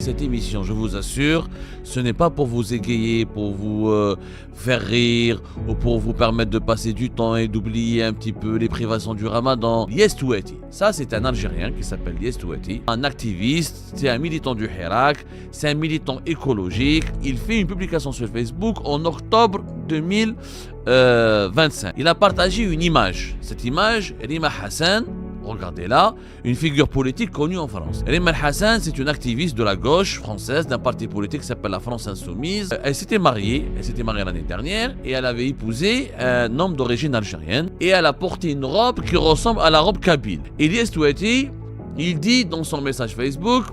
cette émission, je vous assure, ce n'est pas pour vous égayer, pour vous faire rire ou pour vous permettre de passer du temps et d'oublier un petit peu les privations du Ramadan. Lies Touati, ça c'est un Algérien qui s'appelle Lies Touati, un activiste, c'est un militant du Hirak, c'est un militant écologique. Il fait une publication sur Facebook en octobre 2025. Il a partagé une image. Cette image, Rima Hassan, regardez-là, une figure politique connue en France. Rima Hassan, c'est une activiste de la gauche française d'un parti politique qui s'appelle la France Insoumise. Elle s'était mariée l'année dernière et elle avait épousé un homme d'origine algérienne et elle a porté une robe qui ressemble à la robe kabyle. Lies Touati, il dit dans son message Facebook,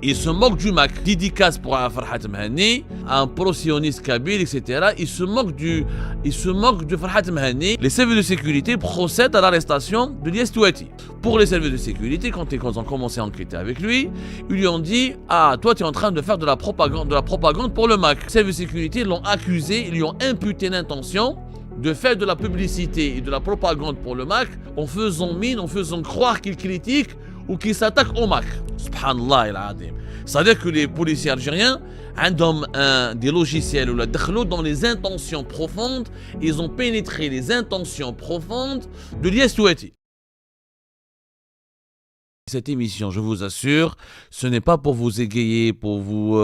il se moque du MAC, dédicace pour Farhat Mehani, un pro-sioniste kabyle, etc. Il se moque de Farhat Mehani. Les services de sécurité procèdent à l'arrestation de Lies Touati. Pour les services de sécurité, quand ils ont commencé à enquêter avec lui, ils lui ont dit « Ah, toi tu es en train de faire de la propagande pour le MAC ». Les services de sécurité l'ont accusé, ils lui ont imputé l'intention de faire de la publicité et de la propagande pour le MAC en faisant croire qu'il critique ou qui s'attaquent au MAC. Subhanallah al-Adim. C'est-à-dire que les policiers algériens ont des logiciels où ils dans les intentions profondes, ils ont pénétré les intentions profondes de Lies Touati. Cette émission, je vous assure, ce n'est pas pour vous égayer, pour vous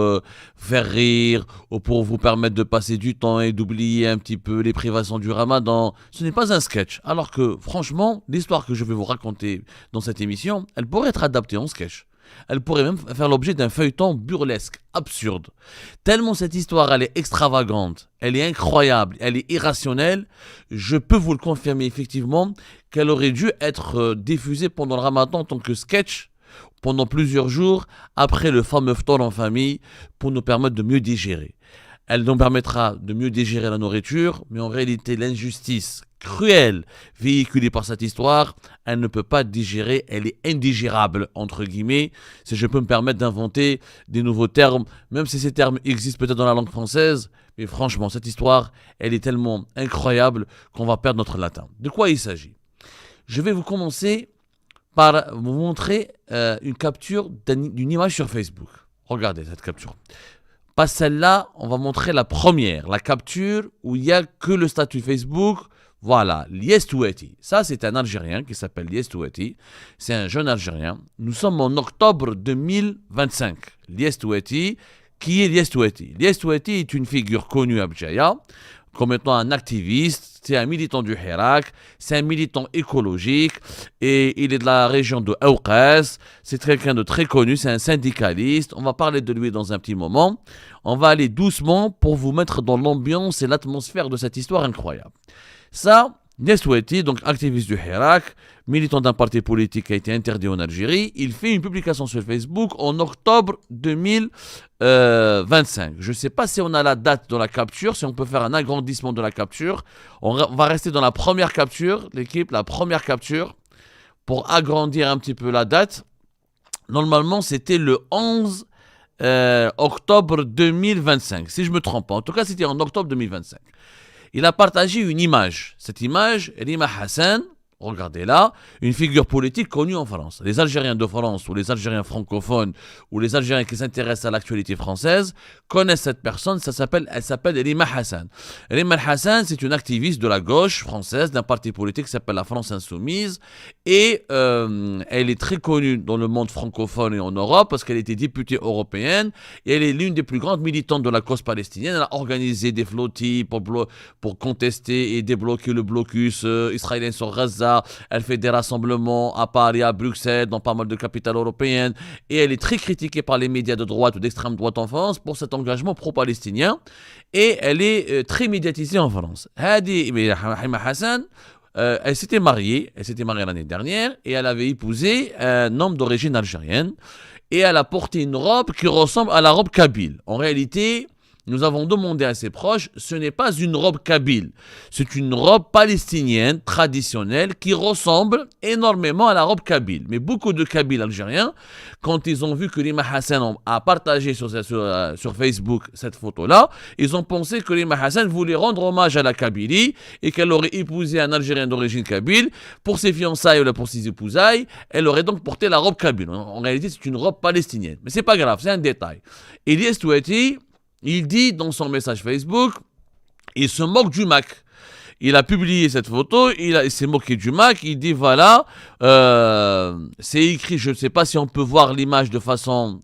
faire rire ou pour vous permettre de passer du temps et d'oublier un petit peu les privations du Ramadan. Ce n'est pas un sketch. Alors que, franchement, l'histoire que je vais vous raconter dans cette émission, elle pourrait être adaptée en sketch. Elle pourrait même faire l'objet d'un feuilleton burlesque, absurde. Tellement cette histoire, elle est extravagante, elle est incroyable, elle est irrationnelle, je peux vous le confirmer effectivement qu'elle aurait dû être diffusée pendant le Ramadan en tant que sketch, pendant plusieurs jours, après le fameux iftar en famille, pour nous permettre de mieux digérer. Elle nous permettra de mieux digérer la nourriture, mais en réalité, l'injustice cruelle véhiculée par cette histoire, elle ne peut pas digérer, elle est indigérable, entre guillemets, si je peux me permettre d'inventer des nouveaux termes, même si ces termes existent peut-être dans la langue française, mais franchement, cette histoire, elle est tellement incroyable qu'on va perdre notre latin. De quoi il s'agit? Je vais vous commencer par vous montrer une capture d'une image sur Facebook. Regardez cette capture. Pas celle-là, on va montrer la première, la capture où il n'y a que le statut Facebook. Voilà, Lies Touati. Ça, c'est un Algérien qui s'appelle Lies Touati. C'est un jeune Algérien. Nous sommes en octobre 2025. Lies Touati, qui est Lies Touati? Lies Touati est une figure connue à Bjaya comme étant un activiste, c'est un militant du Hirak, c'est un militant écologique et il est de la région de Aouqas, c'est quelqu'un de très connu, c'est un syndicaliste, on va parler de lui dans un petit moment, on va aller doucement pour vous mettre dans l'ambiance et l'atmosphère de cette histoire incroyable. Ça, Lies Touati, donc activiste du Hirak, militant d'un parti politique qui a été interdit en Algérie, il fait une publication sur Facebook en octobre 2025. Je ne sais pas si on a la date dans la capture, si on peut faire un agrandissement de la capture. On va rester dans la première capture, l'équipe, la première capture, pour agrandir un petit peu la date. Normalement, c'était le 11 octobre 2025, si je ne me trompe pas. En tout cas, c'était en octobre 2025. Il a partagé une image. Cette image, Rima Hassan, regardez-là, une figure politique connue en France. Les Algériens de France ou les Algériens francophones ou les Algériens qui s'intéressent à l'actualité française connaissent cette personne, elle s'appelle Rima Hassan. Rima Hassan, c'est une activiste de la gauche française d'un parti politique qui s'appelle la France Insoumise et elle est très connue dans le monde francophone et en Europe parce qu'elle était députée européenne et elle est l'une des plus grandes militantes de la cause palestinienne. Elle a organisé des flottilles pour contester et débloquer le blocus israélien sur Gaza. Elle fait des rassemblements à Paris, à Bruxelles, dans pas mal de capitales européennes. Et elle est très critiquée par les médias de droite ou d'extrême droite en France pour cet engagement pro-palestinien. Et elle est très médiatisée en France. Rima Hassan, elle s'était mariée l'année dernière et elle avait épousé un homme d'origine algérienne. Et elle a porté une robe qui ressemble à la robe kabyle. En réalité, nous avons demandé à ses proches, ce n'est pas une robe kabyle, c'est une robe palestinienne traditionnelle qui ressemble énormément à la robe kabyle. Mais beaucoup de Kabyles algériens, quand ils ont vu que Rima Hassan a partagé sur Facebook cette photo-là, ils ont pensé que Rima Hassan voulait rendre hommage à la Kabylie et qu'elle aurait épousé un Algérien d'origine kabyle. Pour ses fiançailles ou pour ses épousailles, elle aurait donc porté la robe kabyle. En réalité, c'est une robe palestinienne. Mais c'est pas grave, c'est un détail. Ilyes Touati, il dit dans son message Facebook, il se moque du Mac. Il a publié cette photo, il s'est moqué du Mac, il dit voilà, c'est écrit, je ne sais pas si on peut voir l'image de façon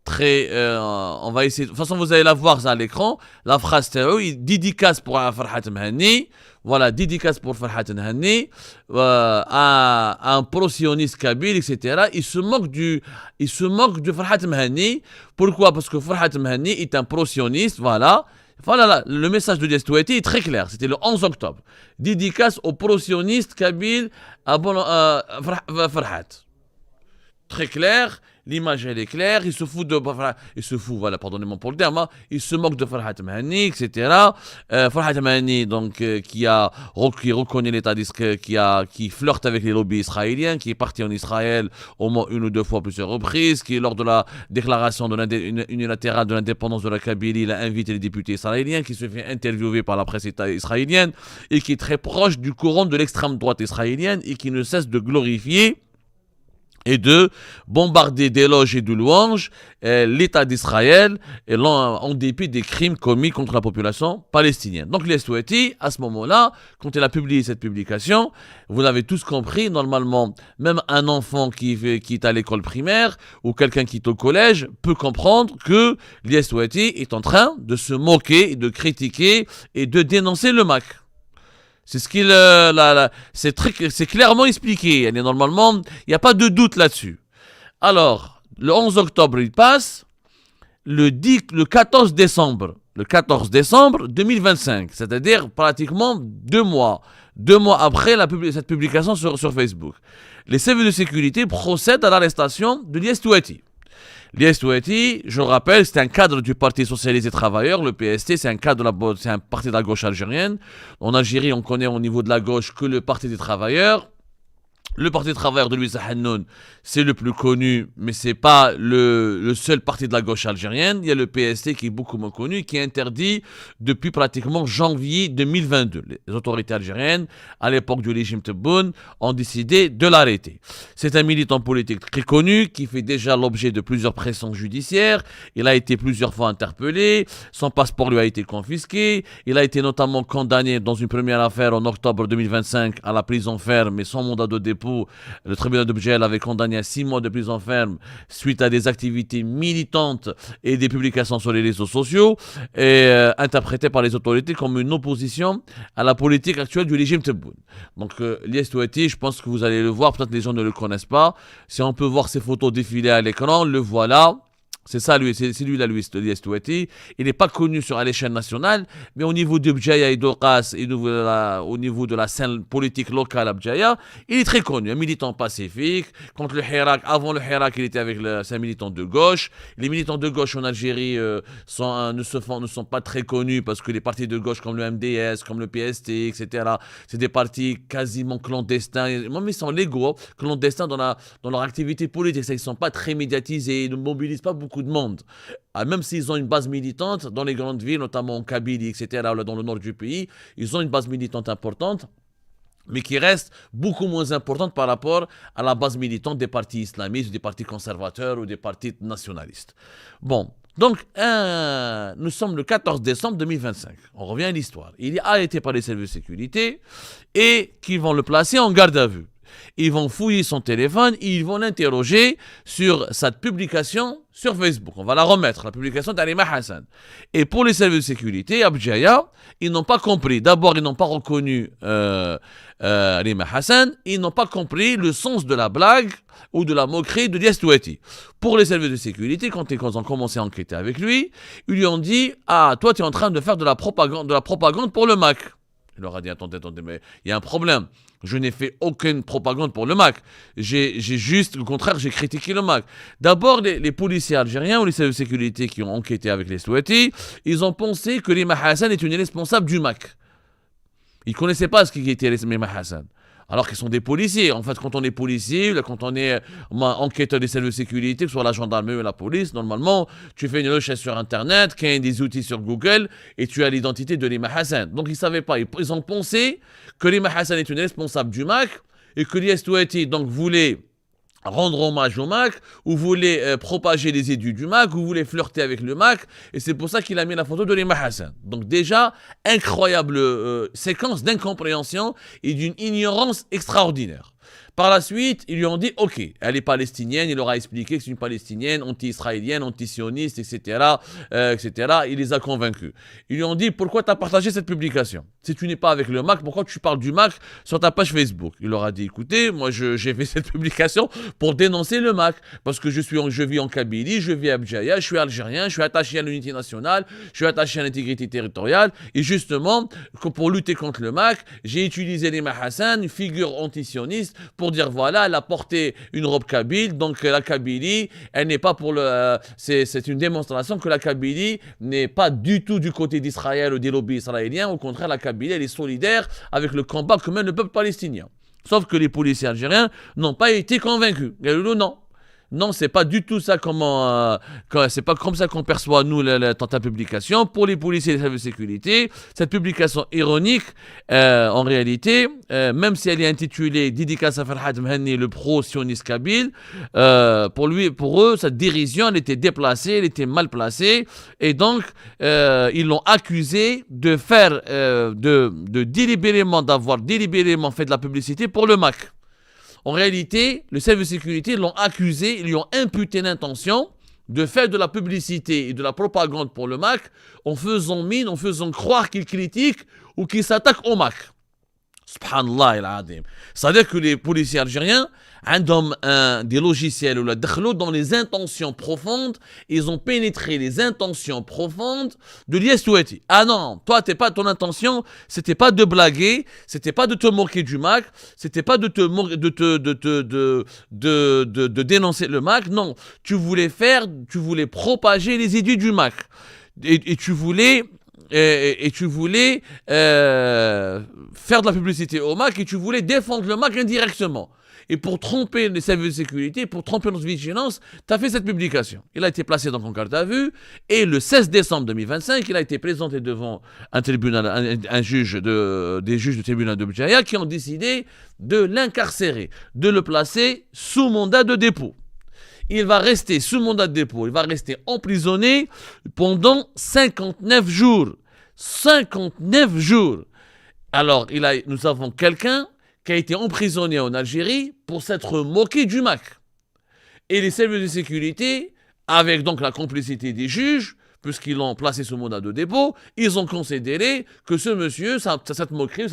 très... on va essayer, de toute façon vous allez la voir à l'écran, la phrase stéréo, il dédicace pour Farhat Mhani, voilà, dédicace pour Farhat Mhani, un pro-sioniste kabyle, etc. Il se moque de Farhat Mhani. Pourquoi? Parce que Farhat Mhani est un pro-sioniste, voilà. Voilà, le message de Ilyes Touati est très clair. C'était le 11 octobre. Dédicace au pro-sioniste kabyle Farhat. Très clair. L'image, elle est claire. Il se fout, voilà, pardonnez-moi pour le terme, hein. Il se moque de Farhat Mhani, etc. Farhat Mhani, donc, qui reconnaît l'État d'Israël, qui flirte avec les lobbies israéliens, qui est parti en Israël au moins une ou deux fois à plusieurs reprises, qui, lors de la déclaration unilatérale de l'indépendance de la Kabylie, il a invité les députés israéliens, qui se fait interviewer par la presse israélienne, et qui est très proche du courant de l'extrême droite israélienne, et qui ne cesse de glorifier et de bombarder d'éloges et de louanges l'État d'Israël en dépit des crimes commis contre la population palestinienne. Donc Ilyes Touati, à ce moment-là, quand il a publié cette publication, vous l'avez tous compris, normalement, même un enfant qui est à l'école primaire ou quelqu'un qui est au collège peut comprendre que Ilyes Touati est en train de se moquer, de critiquer et de dénoncer le Mac. C'est ce qu'il, c'est clairement expliqué. Normalement, il n'y a pas de doute là-dessus. Alors, le 11 octobre, il passe. Le 14 décembre 2025, c'est-à-dire pratiquement 2 mois. 2 mois après cette publication sur Facebook. Les services de sécurité procèdent à l'arrestation de Ilyes Touati. Ilyes Touati, je le rappelle, c'est un cadre du Parti Socialiste des Travailleurs, le PST, c'est un parti de la gauche algérienne. En Algérie, on connaît au niveau de la gauche que le Parti des Travailleurs. Le Parti des Travailleurs de Louis Hannoun, c'est le plus connu, mais c'est pas le seul parti de la gauche algérienne. Il y a le PST qui est beaucoup moins connu, qui est interdit depuis pratiquement janvier 2022. Les autorités algériennes, à l'époque du régime Tebboune, ont décidé de l'arrêter. C'est un militant politique très connu, qui fait déjà l'objet de plusieurs pressions judiciaires. Il a été plusieurs fois interpellé, son passeport lui a été confisqué. Il a été notamment condamné dans une première affaire en octobre 2025 à la prison ferme et sans mandat de dépôt. Le tribunal de Bdjel avait condamné à 6 mois de prison ferme suite à des activités militantes et des publications sur les réseaux sociaux et interprétées par les autorités comme une opposition à la politique actuelle du régime Tebboune. Donc Ilyes Touati, je pense que vous allez le voir, peut-être les gens ne le connaissent pas. Si on peut voir ses photos défiler à l'écran, le voilà. C'est ça, c'est lui là, Ilyes Touati. Il n'est pas connu à l'échelle nationale, mais au niveau de Bdjaya et d'Okas et au niveau de la scène politique locale à Bdjaya, il est très connu. Un militant pacifique. Contre le Hirak, avant le Hirak, il était c'est un militant de gauche. Les militants de gauche en Algérie ne sont pas très connus parce que les partis de gauche comme le MDS, comme le PST, etc., c'est des partis quasiment clandestins. Même ils sont légaux, clandestins dans leur activité politique. Ils ne sont pas très médiatisés, ils ne mobilisent pas beaucoup de monde. Même s'ils ont une base militante dans les grandes villes, notamment en Kabylie, etc., dans le nord du pays, ils ont une base militante importante, mais qui reste beaucoup moins importante par rapport à la base militante des partis islamistes, des partis conservateurs ou des partis nationalistes. Bon, donc nous sommes le 14 décembre 2025. On revient à l'histoire. Il est arrêté par les services de sécurité et qu'ils vont le placer en garde à vue. Ils vont fouiller son téléphone et ils vont l'interroger sur cette publication sur Facebook. On va la remettre, la publication d'Arima Hassan. Et pour les services de sécurité, à Bdjaya, ils n'ont pas compris. D'abord, ils n'ont pas reconnu Arima Hassan. Ils n'ont pas compris le sens de la blague ou de la moquerie de Ilyes Touati. Pour les services de sécurité, quand ils ont commencé à enquêter avec lui, ils lui ont dit « Ah, toi, tu es en train de faire de la propagande pour le Mac. » Il leur a dit, attendez, mais il y a un problème. Je n'ai fait aucune propagande pour le MAC. J'ai juste, au contraire, j'ai critiqué le MAC. D'abord, les policiers algériens ou les services de sécurité qui ont enquêté avec les Stouati, ils ont pensé que Lima Hassan est une responsable du MAC. Ils ne connaissaient pas ce qui était Lima Hassan. Alors qu'ils sont des policiers. En fait, quand on est policier, quand on est enquêteur des services de sécurité, que ce soit la gendarmerie ou la police, normalement, tu fais une recherche sur Internet, qu'il y a des outils sur Google, et tu as l'identité de Lima Hassan. Donc, ils ne savaient pas. Ils ont pensé que Lima Hassan est une responsable du MAC, et que l'IS Touati, donc, voulait rendre hommage au MAC, ou voulait propager les idées du MAC, ou voulait flirter avec le MAC, et c'est pour ça qu'il a mis la photo de Lima Hassan. Donc déjà, incroyable séquence d'incompréhension et d'une ignorance extraordinaire. Par la suite, ils lui ont dit, ok, elle est palestinienne, il leur a expliqué que c'est une palestinienne, anti-israélienne, anti-sioniste, etc., etc. Il les a convaincus. Ils lui ont dit, pourquoi tu as partagé cette publication? Si tu n'es pas avec le MAC, pourquoi tu parles du MAC sur ta page Facebook? Il leur a dit, écoutez, moi j'ai fait cette publication pour dénoncer le MAC, parce que je vis en Kabylie, je vis à Bdjaïa, je suis algérien, je suis attaché à l'unité nationale, je suis attaché à l'intégrité territoriale, et justement, pour lutter contre le MAC, j'ai utilisé Lima Hassan, une figure anti-sioniste, pour dire voilà, elle a porté une robe kabyle, donc la Kabylie, elle n'est pas pour le... c'est une démonstration que la Kabylie n'est pas du tout du côté d'Israël ou des lobbies israéliens, au contraire, la Kabylie, elle est solidaire avec le combat que mène le peuple palestinien. Sauf que les policiers algériens n'ont pas été convaincus. Non. Non, c'est pas du tout ça c'est pas comme ça qu'on perçoit nous ta publication. Pour les policiers et les services de sécurité, cette publication ironique, en réalité, même si elle est intitulée Dédicace à Farhad Mhenni, le pro-sioniste kabyle, pour eux, cette dérision, elle était déplacée, elle était mal placée, et donc ils l'ont accusé de faire, d'avoir délibérément fait de la publicité pour le MAC. En réalité, le service de sécurité l'ont accusé, ils lui ont imputé l'intention de faire de la publicité et de la propagande pour le MAC en faisant mine, en faisant croire qu'il critique ou qu'il s'attaque au MAC. Subhanallah il-Adim. C'est-à-dire que les policiers algériens ont des logiciels où dans les intentions profondes, ils ont pénétré les intentions profondes de l'IS Touati. Ah non, toi, ton intention, c'était pas de blaguer, c'était pas de te moquer du MAC, c'était pas de dénoncer le MAC, non. Tu voulais propager les idées du MAC. Et tu voulais faire de la publicité au MAC et tu voulais défendre le MAC indirectement. Et pour tromper les services de sécurité, pour tromper notre vigilance, tu as fait cette publication. Il a été placé dans ton garde à vue et le 16 décembre 2025, il a été présenté devant un tribunal, des juges du tribunal de Bdjaïa qui ont décidé de l'incarcérer, de le placer sous mandat de dépôt. Il va rester sous mandat de dépôt, il va rester emprisonné pendant 59 jours. 59 jours. Alors, nous avons quelqu'un qui a été emprisonné en Algérie pour s'être moqué du MAC. Et les services de sécurité, avec donc la complicité des juges, puisqu'ils l'ont placé sous mandat de dépôt, ils ont considéré que ce monsieur, cette moquerie,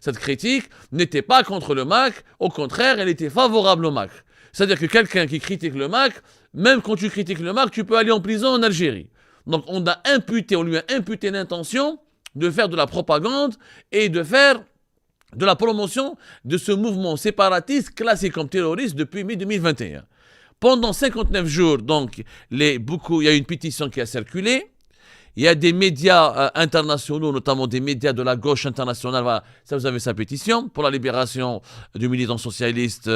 cette critique, n'était pas contre le MAC, au contraire, elle était favorable au MAC. C'est-à-dire que quelqu'un qui critique le MAC, même quand tu critiques le MAC, tu peux aller en prison en Algérie. Donc on lui a imputé l'intention de faire de la propagande et de faire de la promotion de ce mouvement séparatiste classé comme terroriste depuis mai 2021. Pendant 59 jours, donc, il y a une pétition qui a circulé. Il y a des médias internationaux, notamment des médias de la gauche internationale. Voilà, ça vous avez sa pétition pour la libération du militant socialiste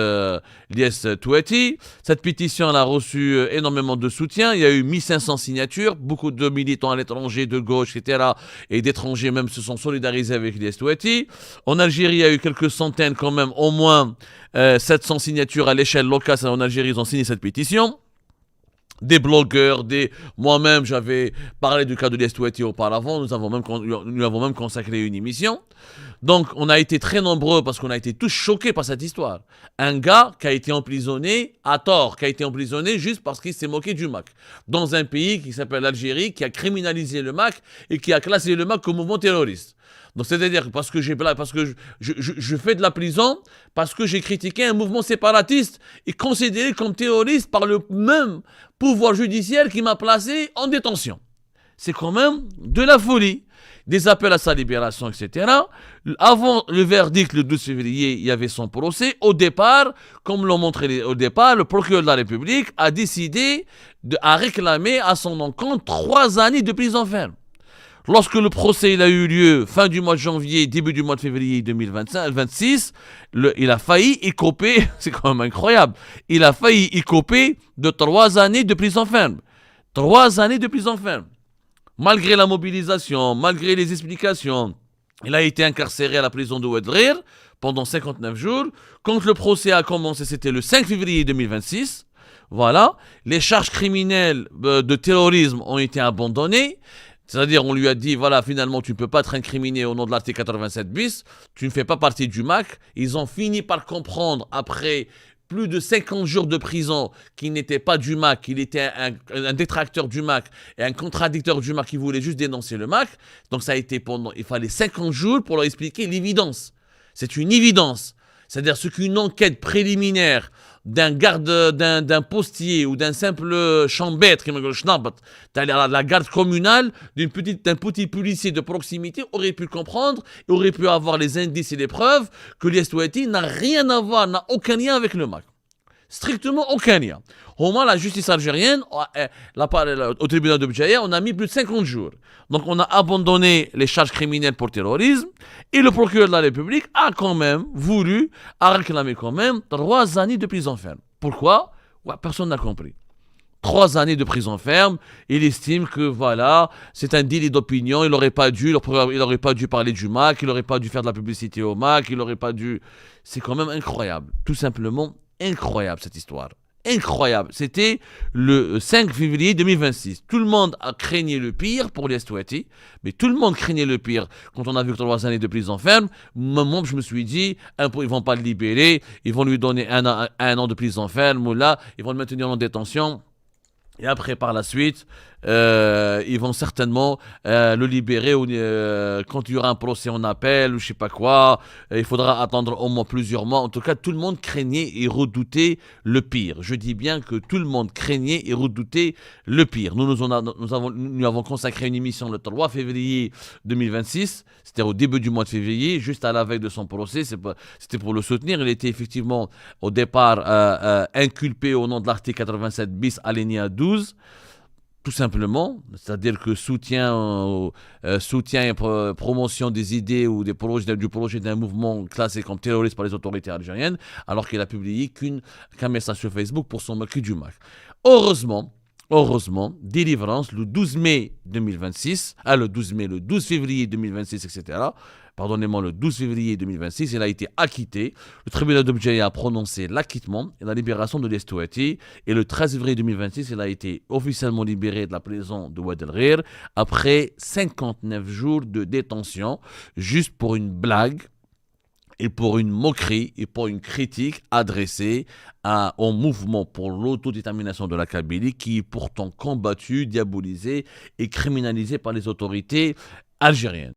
l'IS Touati. Cette pétition elle a reçu énormément de soutien. Il y a eu 1500 signatures. Beaucoup de militants à l'étranger, de gauche, etc. et d'étrangers même se sont solidarisés avec l'IS Touati. En Algérie, il y a eu quelques centaines quand même, au moins 700 signatures à l'échelle locale. En Algérie, ils ont signé cette pétition. Des blogueurs, moi-même j'avais parlé du cas de l'IS Touati auparavant, nous avons même consacré une émission. Donc on a été très nombreux parce qu'on a été tous choqués par cette histoire. Un gars qui a été emprisonné à tort, qui a été emprisonné juste parce qu'il s'est moqué du MAC. Dans un pays qui s'appelle l'Algérie, qui a criminalisé le MAC et qui a classé le MAC comme mouvement terroriste. Donc c'est-à-dire parce que je fais de la prison parce que j'ai critiqué un mouvement séparatiste et considéré comme terroriste par le même pouvoir judiciaire qui m'a placé en détention. C'est quand même de la folie. des appels à sa libération, etc. Avant le verdict, le 12 février, il y avait son procès. Au départ, comme l'ont montré au départ, le procureur de la République a décidé à réclamer à son encontre 3 années de prison ferme. Lorsque le procès il a eu lieu fin du mois de janvier, début du mois de février 2026, il a failli écoper, c'est quand même incroyable, il a failli écoper de 3 années de prison ferme. 3 années de prison ferme. Malgré la mobilisation, malgré les explications, il a été incarcéré à la prison de Oued Ghir pendant 59 jours. Quand le procès a commencé, c'était le 5 février 2026. Voilà. Les charges criminelles de terrorisme ont été abandonnées. C'est-à-dire, on lui a dit, voilà, finalement, tu ne peux pas être incriminé au nom de l'article 87 bis, tu ne fais pas partie du MAC. Ils ont fini par comprendre, après plus de 50 jours de prison, qu'il n'était pas du MAC, qu'il était un détracteur du MAC et un contradicteur du MAC qui voulait juste dénoncer le MAC. Donc, il fallait 50 jours pour leur expliquer l'évidence. C'est une évidence. C'est-à-dire, ce qu'une enquête préliminaire d'un postier ou d'un simple chambêtre, la garde communale, d'un petit policier de proximité aurait pu comprendre et aurait pu avoir les indices et les preuves que l'Estouati n'a rien à voir, n'a aucun lien avec le MAC. Strictement aucun lien. Au moins, la justice algérienne, au tribunal de Bjaïa, on a mis plus de 50 jours. Donc, on a abandonné les charges criminelles pour terrorisme et le procureur de la République a quand même réclamé quand même 3 années de prison ferme. Pourquoi ? Personne n'a compris. 3 années de prison ferme, il estime que voilà, c'est un délit d'opinion, il n'aurait pas dû parler du MAC, il n'aurait pas dû faire de la publicité au MAC, il n'aurait pas dû... C'est quand même incroyable, tout simplement incroyable cette histoire. Incroyable. C'était le 5 février 2026. Tout le monde a craigné le pire pour l'Estouati, mais tout le monde craignait le pire. Quand on a vu 3 années de prison ferme, moi je me suis dit, ils vont pas le libérer, ils vont lui donner un an de prison ferme, ou là, ils vont le maintenir en détention. Et après, par la suite, ils vont certainement le libérer quand il y aura un procès en appel ou je sais pas quoi. Il faudra attendre au moins plusieurs mois. En tout cas, tout le monde craignait et redoutait le pire. Je dis bien que tout le monde craignait et redoutait le pire. Nous avons consacré une émission le 3 février 2026. C'était au début du mois de février, juste à la veille de son procès. C'était pour le soutenir. Il était effectivement au départ inculpé au nom de l'article 87 bis alinéa 12. Tout simplement, c'est-à-dire que soutien et promotion des idées ou du projet d'un mouvement classé comme terroriste par les autorités algériennes, alors qu'il a publié qu'un message sur Facebook pour s'en moquer du MAC. Heureusement, délivrance le 12 mai 2026, le 12 février 2026, etc. Pardonnez-moi, le 12 février 2026, il a été acquitté. Le tribunal de Bjaïa a prononcé l'acquittement et la libération de l'Estouati. Et le 13 février 2026, il a été officiellement libéré de la prison de Oued Ghir après 59 jours de détention, juste pour une blague et pour une moquerie et pour une critique adressée au mouvement pour l'autodétermination de la Kabylie qui est pourtant combattu, diabolisé et criminalisé par les autorités algériennes.